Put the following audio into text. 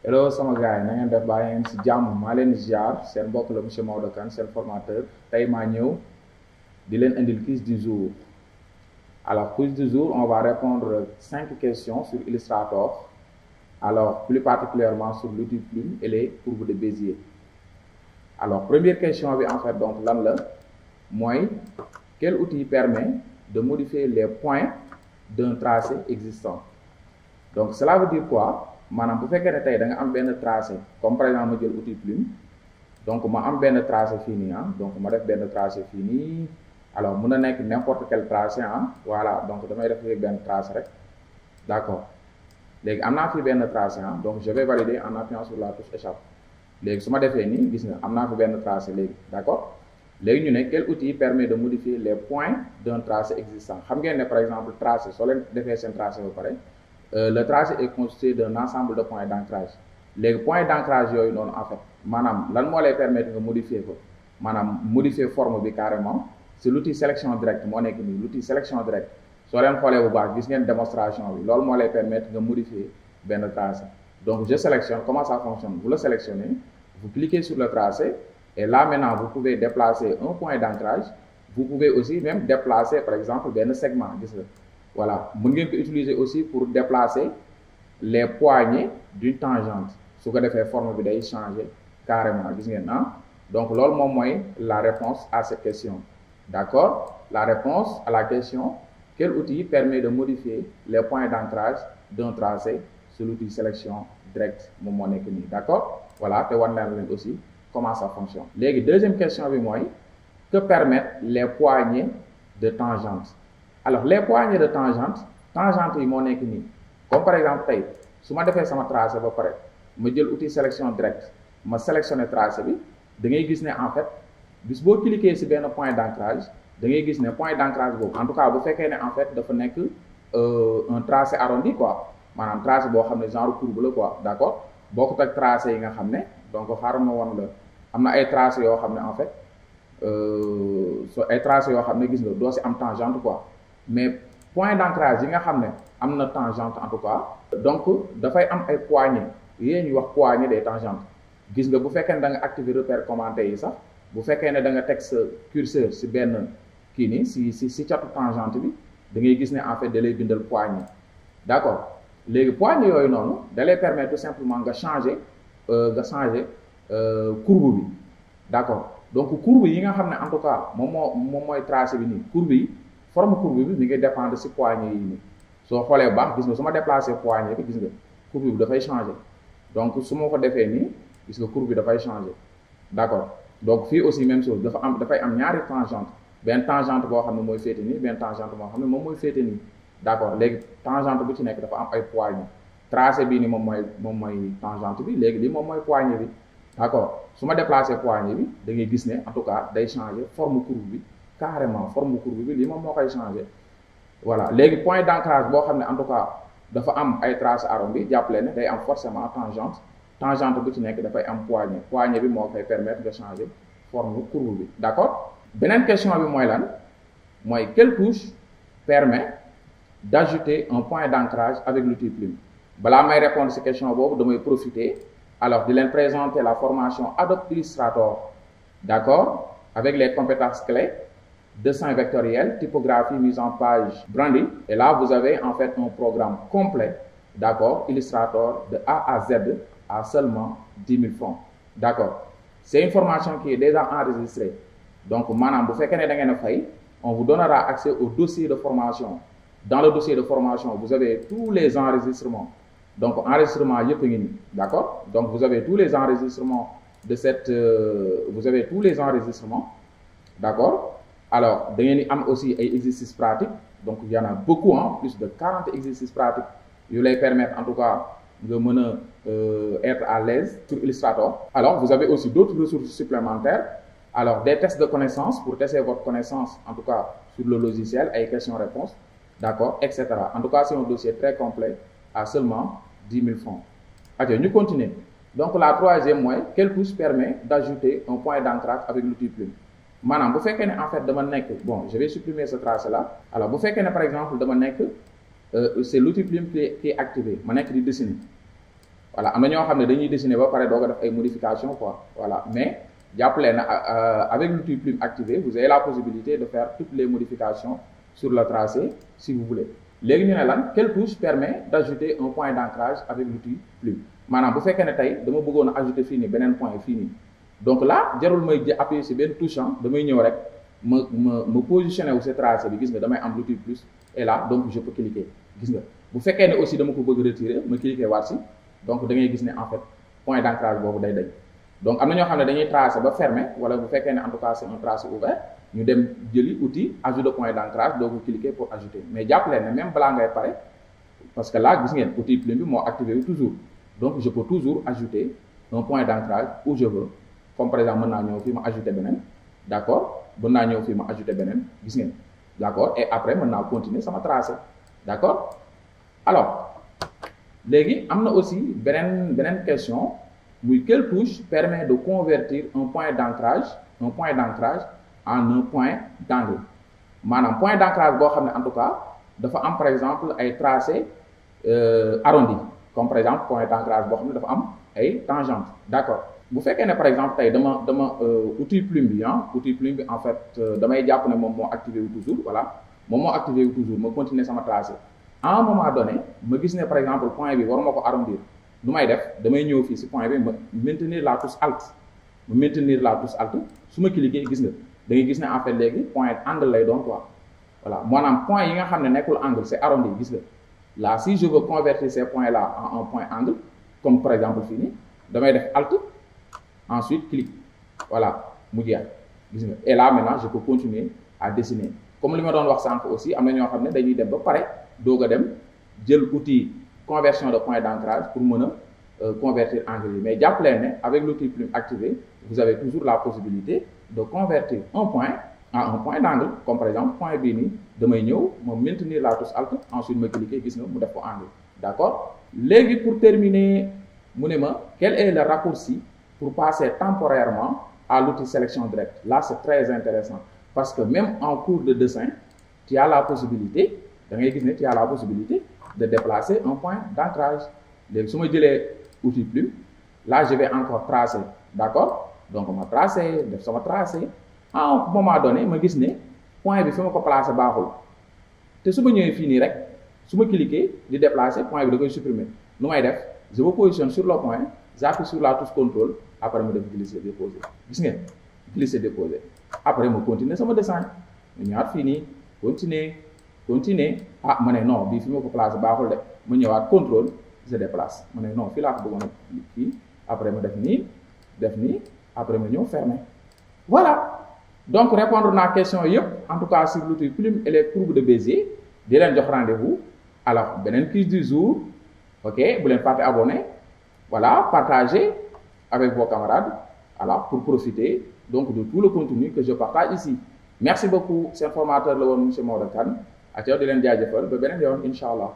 Hello sama gars yi na ngeen def baa ngeen si jàmm maa leen ziar seen mbokk la monsieur Maodo Kane seen formateur tey maa ñëw di leen indil quiz du jour. Alors quiz du jour on va répondre 5 questions sur Illustrator, alors plus particulièrement sur l'outil Plume et les courbes de Bézier. Alors première question bi en fait donc lan la mooy quel outil permet de modifier les points d'un tracé existant. Donc cela veut dire quoi? Maanaam bu fekkee ne tey da nga am benn tracé comme par exemple ma jël outil Plume, donc ma am benn tracé fii nii donc ma def benn tracé fii nii, alors mun na nekk n'importe quel tracé voilà, donc damay def fii benn tracé rek, d'accord. Léegi am naa fi benn tracé donc je vais valider en appuyant sur la touche échappe. Léegi su ma defee nii gis nga am naa fi benn tracé léegi, d'accord. Léegi ñu ne quel outil permet de modifier les points d'un tracé existant. Xam ngeen ne par exemple tracé soo leen defee seen tracé ba pare le tracé est constitué d'un ensemble de points d'ancrage. Les points d'ancrage yooyu noonu en fait maanaam lan moo lay permettre nga modifier ko maanaam modifier forme bi carrément c'est l'outil sélection directe moo nekk nii l'outil sélection directe. Soo leen xoolee bu baax gis ngeen démonstration bi loolu moo lay permettre nga modifier benn tracé. Donc je sélectionne, comment ça fonctionne? Vous le sélectionnez, vous cliquez sur le tracé et là maintenant vous pouvez déplacer un point d'ancrage. Vous pouvez aussi même déplacer par exemple benn segment gis nga. Voilà, vous pouvez utiliser aussi pour déplacer les poignées d'une tangente. Ce que fait forme bi day changer carrément. Donc, c'est la réponse à cette question. D'accord? La réponse à la question, quel outil permet de modifier les points d'ancrage d'un tracé sur l'outil sélection direct? D'accord? Voilà, et on va aussi comment ça fonctionne. La deuxième question, que permettent les poignées de tangente? Alors les poignées de tangente yi moo nekk nii comme par exemple tey su ma defee sama tracé ba pare ma jël outil sélection direct ma sélectionné tracé bi da ngay gis ne en fait bis boo cliquer ci benn point d'ancrage da ngay gis ne point d'ancrage boobu en tout cas bu fekkee ne en fait dafa nekk un tracé arrondi quoi maanaam tracé boo xam ne genre courbe la quoi d'accord bokkut ak tracé yi nga xam ne donc xaaral ma woon la am na ay tracé yoo xam ne en fait ay tracé yoo xam ne gis nga doo ci am tangente quoi. Mais point d'ancrage yi nga xam ne am na tangente en tout cas donc dafay am ay poignées yéen ñu wax poignée des tangentes gis nga bu fekkee ne da nga activer repère commenté yi sax bu fekkee ne da nga teg sa curseur ci benn kii nii ci catu tangente bi da ngay gis ne en fait da lay bindal poignée d'accord léegi poignée yooyu noonu da lay permettre tout simplement nga changer courbe bi d'accord donc courbe yi nga xam ne en tout cas moom mooy tracé bi nii courbe yi. Forme courbe bi mi ngi dépendre ci poignée yi nii soo xoolee bu baax gis nga su ma déplacer poignée bi gis nga courbe bi dafay changer donc su ma ko defee nii gis nga courbe bi dafay changer d'accord donc fii aussi même chose dafay am ñaari tangente benn tangente boo xam ne mooy féete nii benn tangente boo xam ne moom mooy féete nii d'accord léegi tangente bu ci nekk dafa am ay poignées tracé bii nii moom mooy tangente bi léegi lii moom mooy poignée bi d'accord su ma déplacer poignée bi da ngay gis ne en tout cas day changer forme courbe bi. Carrément forme courbe bi lii moom moo koy changer voilà léegi point d'ancrage boo xam ne en tout cas dafa am ay traces arrondies jàppale ne day am forcément tangente bu ci nekk dafay am poignée bi moo koy permettre de changer forme courbe bi d'accord. Beneen question bi mooy lan mooy quelle touche permet d'ajouter un point d'ancrage avec l'outil Plume. Balaa may répondre ci question boobu damay profiter alors di leen présenter la formation Adobe Illustrator d'accord avec les compétences clés. Dessin vectoriel, typographie, mise en page, branding. Et là, vous avez en fait un programme complet, d'accord, Illustrator de A à Z à seulement 10 000 francs. D'accord. C'est une formation qui est déjà enregistrée. Donc, maintenant, vous faites que on vous donnera accès au dossier de formation. Dans le dossier de formation, vous avez tous les enregistrements. Donc, enregistrement, d'accord. Donc, vous avez tous les enregistrements de cette... vous avez tous les enregistrements, d'accord. Alors, il y a aussi des exercices pratiques. Donc, il y en a beaucoup, plus de 40 exercices pratiques qui les permettent en tout cas de être à l'aise sur Illustrator. Alors, vous avez aussi d'autres ressources supplémentaires. Alors, des tests de connaissances pour tester votre connaissance, en tout cas sur le logiciel, avec questions-réponses, d'accord, etc. En tout cas, c'est un dossier très complet à seulement 10 000 francs. Ok, nous continuons. Donc, la troisième moyen, quelle touche permet d'ajouter un point d'ancrage avec l'outil Plume? Maintenant, vous faites que en fait, bon, je vais supprimer ce trace-là. Alors, vous faites que par exemple, c'est l'outil Plume qui est activé. Je vais dessiner. voilà am na ñoo xam ne dañuy dessiner ba pare doog a def ay modifications quoi voilà mais jàpp leen avec l'outil plume activé vous avez la possibilité de faire toutes les modifications sur le tracé si vous voulez. léegi ñu ne lan quelle touche permet d'ajouter un point d'ancrage avec l'outil plume maanaam bu fekkee ne tey dama bëggoon a ajouter fii nii beneen point fii nii donc là jarul may appuyer si benn touche damay ñëw rek ma positionné wu ce tracé bi gis nga damay am l'outil plus et là donc je peux cliquer gis nga bu fekkee ne aussi dama ko bëgg retirer ma cliquer waat si donc da ngay gis ne en fait point d'ancrage boobu day dañ donc am na ñoo xam ne dañuy tracer ba fermer wala bu fekkee ne en tout cas c'est un tracé ouvert ñu dem jëli outil ajout de point d'ancrage doo ko cliquer pour ajouter mais jàpp leen ne même balaa ngay pare parce que là gis ngeen outil plume bi moo activé wu toujours donc je peux toujours ajouter un point d'ancrage où je veux comme par exemple mën naa ñëw fii ma ajouter beneen d'accord mën naa ñëw fii ma ajouter beneen gis ngeen d'accord et après mën naa continuer sama tracé d'accord alors léegi am na aussi beneen question muy quelle touche permet de convertir un point d'ancrage en un point d'angle maanaam point d'ancrage boo xam ne en tout cas dafa am par exemple ay tracé arrondi comme par exemple point d'ancrage boo xam ne dafa am ay tangentes d'accord bu fekkee ne par exemple tey dama outil plume bi en fait damay jàpp ne moom moo activé wu toujours voilà moom moo activé wu toujours ma continuer sama tracé à un moment donné ma gis ne par exemple point bi waruma ko arrondir nu may def damay ñëw fii si point bi ma maintenir la touche alt su ma cliquer gis nga da ngay gis ne en fait léegi point angle lay doon quoi voilà maanaam point yi nga xam ne nekkul angle c'est arrondi gis nga là si je veux convertir ces points là en un point angle comme par exemple fii nii damay def alt ensuite clic voilà mu jeex gis nga et là maintenant je peux continuer à dessiner comme li ma doon wax sànq aussi am na ñoo xam ne dañuy dem ba pare doog a dem jël outil conversion de point d'ancrage pour mën a convertir angle yi mais jàpp leen ne avec l'outil plume activé vous avez toujours la possibilité de convertir un point à un point d'angle comme par exemple point bii nii damay ñëw ma maintenir la touche alt ensuite ma cliquer gis nga mu def ko angle d'accord léegi pour terminer mu ne ma quel est le raccourci pour passer temporairement à l'outil sélection directe là c'est très intéressant parce que même en cours de dessin tu as la possibilité da ngay gis ne tu as la possibilité de déplacer un point d'ancrage léegi su ma jëlee outil plume là je vais encore tracer d'accord donc ma tracé def sama tracé à un moment donné ma gis ne point bi fi ma ko placer baaxul te su ma ñëwee fii nii rek su ma cliquer di déplacer point bi da koy supprimer nu may def je me positionne sur le point j'appuie sur la touche contrôle après ma def glisser déposer gis ngeen glisser déposer après ma continuer sama dessin ma ñëwaat fii nii continuer ah ma ne non bii fi ma ko placer baaxul de ma ñëwaat contrôle je déplace ma ne non fii laa ko bëggoon a kii après ma def nii après ma ñëw fermer voilà donc répondre naa question yëpp en tout cas sur l'outil plume et les courbes de Bézier di leen jox rendez-vous alors beneen quiz du jour ok bu leen fàtte abonné voilà partager avec vos camarades voilà pour profiter donc de tout le contenu que je partage ici merci beaucoup seen formateur la woon monsieur Maodo Kane ak yow di leen jaajëfal ba beneen yoon incha allah